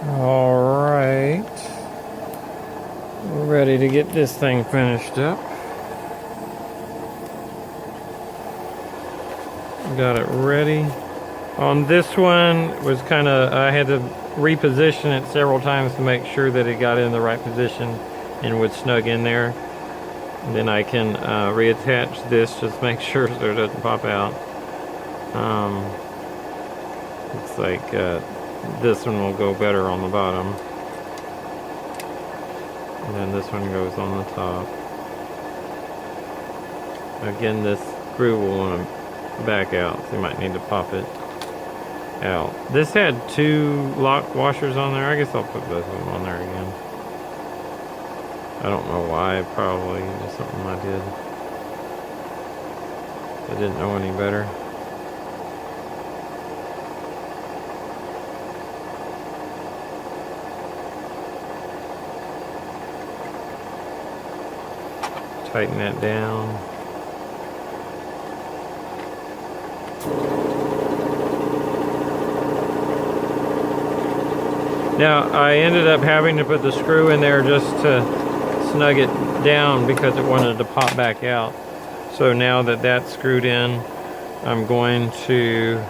All right, we're ready to get this thing finished up. Got it ready. On this one was I had to reposition it several times to make sure that it got in the right position and would snug in there. And then I can reattach this, just make sure so it doesn't pop out. Looks like this one will go better on the bottom. And then this one goes on the top. Again, this screw will want to back out, so you might need to pop it out. This had 2 lock washers on there. I guess I'll put both of them on there again. I don't know why, probably just something I did. I didn't know any better. Tighten that down. Now, I ended up having to put the screw in there just to snug it down because it wanted to pop back out. So now that that's screwed in, I'm going to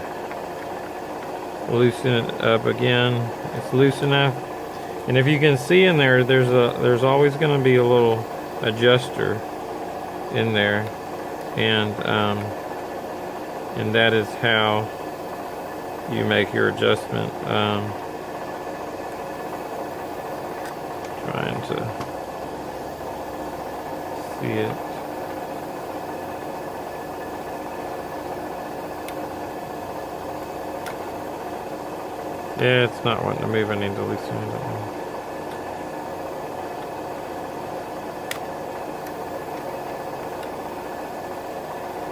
loosen it up again. It's loose enough. And if you can see in there, there's always going to be a little adjuster in there. And that is how you make your adjustment. Trying to see it. Yeah, it's not wanting to move. I need to loosen it up.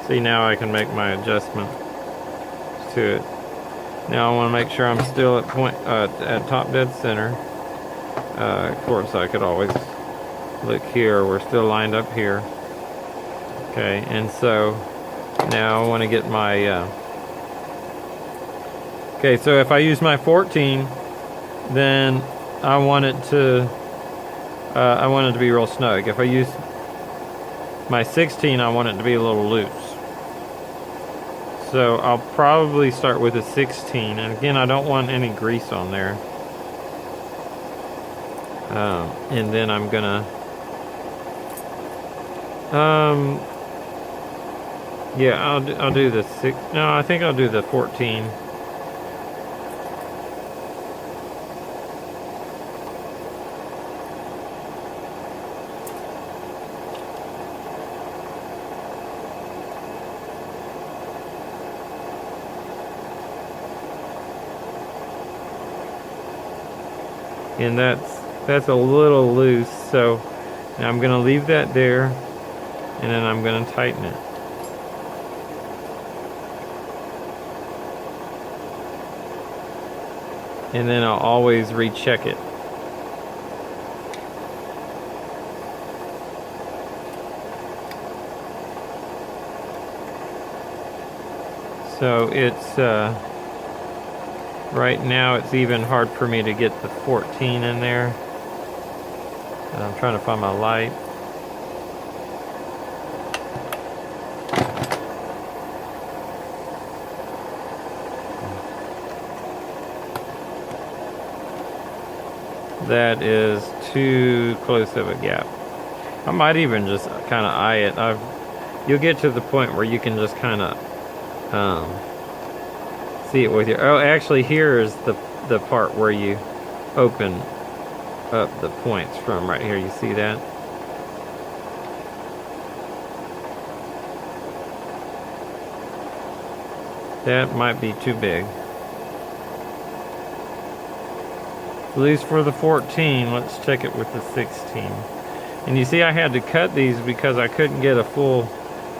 See, now I can make my adjustment to it. Now I want to make sure I'm still at top dead center. Of course, I could always look here. We're still lined up here. Okay, and so now I want to get my... okay, so if I use my 14, then I want it to be real snug. If I use my 16, I want it to be a little loose. So I'll probably start with a 16, and again, I don't want any grease on there. And then I'm gonna, yeah, I'll do the 6. No, I think I'll do the 14. And that's a little loose, so now I'm gonna leave that there, and then I'm gonna tighten it. And then I'll always recheck it. So it's right now it's even hard for me to get the 14 in there. And I'm trying to find my light. That is too close of a gap. I might even just kind of eye it. You'll get to the point where you can just kind of see it with your... Oh, actually, here is the part where you open up the points from right here. You see that? That might be too big. At least for the 14, let's check it with the 16. And you see I had to cut these because I couldn't get a full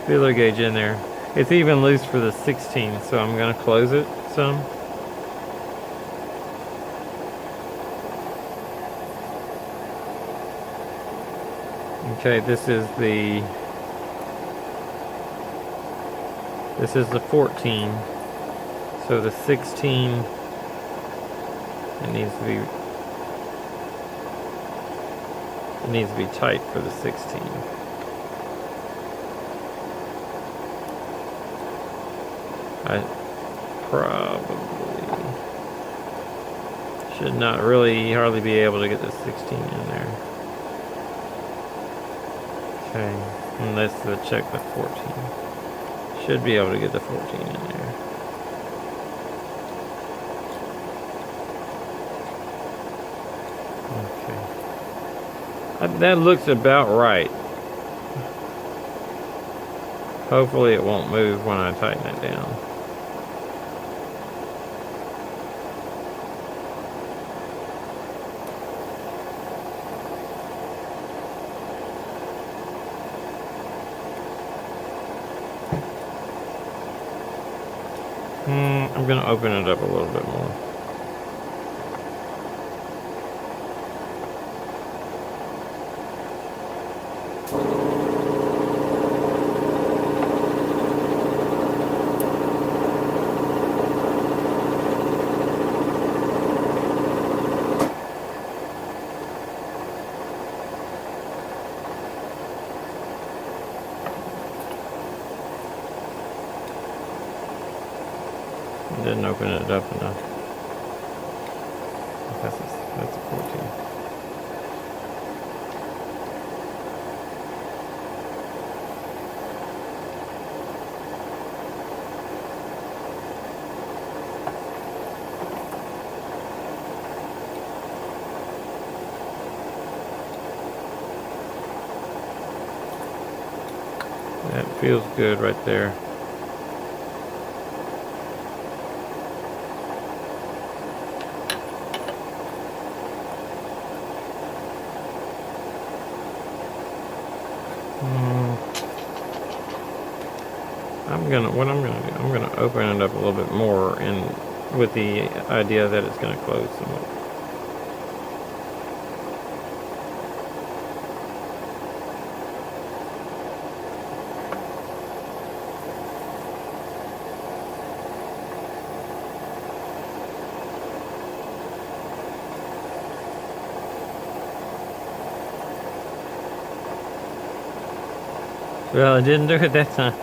feeler gauge in there. It's even loose for the 16, so I'm going to close it some. Okay, this is the 14. So the 16, it needs to be It needs to be tight for the 16. I probably should not really hardly be able to get the 16 in there. Okay, and let's check the 14. Should be able to get the 14 in there. Okay. That looks about right. Hopefully it won't move when I tighten it down. I'm going to open it up a little bit more. Didn't open it up enough. That's a 14. That feels good right there. I'm gonna open it up a little bit more, and with the idea that it's gonna close some more. Well, I didn't do it that time.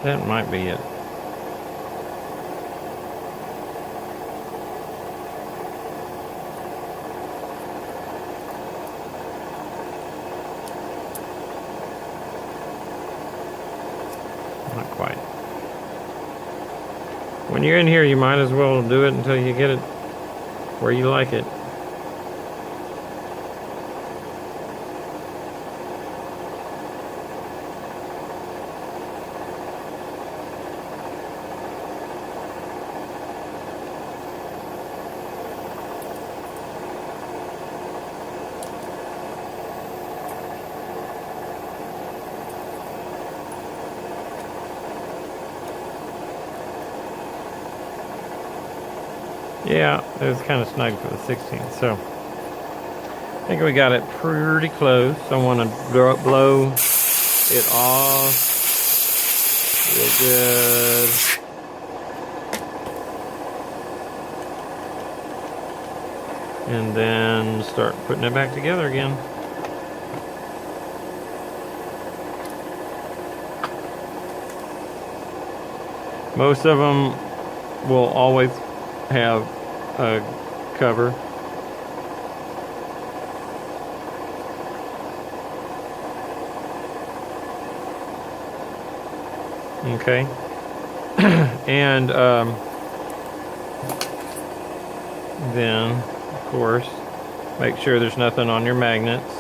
That might be it. Not quite. When you're in here, you might as well do it until you get it where you like it. Yeah, it was kind of snug for the 16, so I think we got it pretty close. I want to blow it off real good. And then start putting it back together again. Most of them will always have a cover. Okay. And then, of course, make sure there's nothing on your magnets.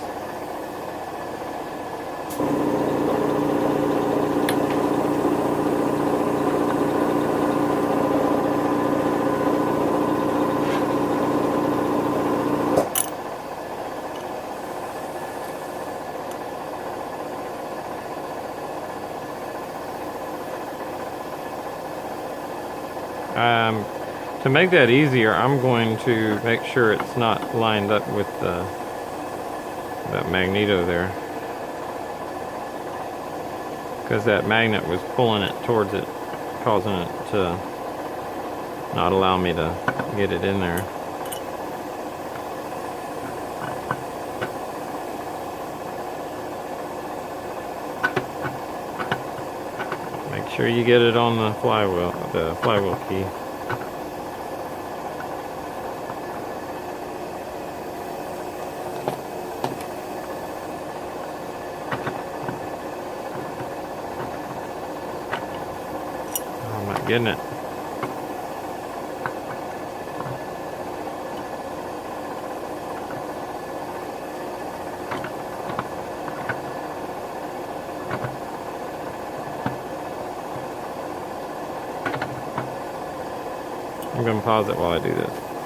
To make that easier, I'm going to make sure it's not lined up with that magneto there, because that magnet was pulling it towards it, causing it to not allow me to get it in there. Make sure you get it on the flywheel key. Oh, I'm not getting it. I'm going to pause it while I do this.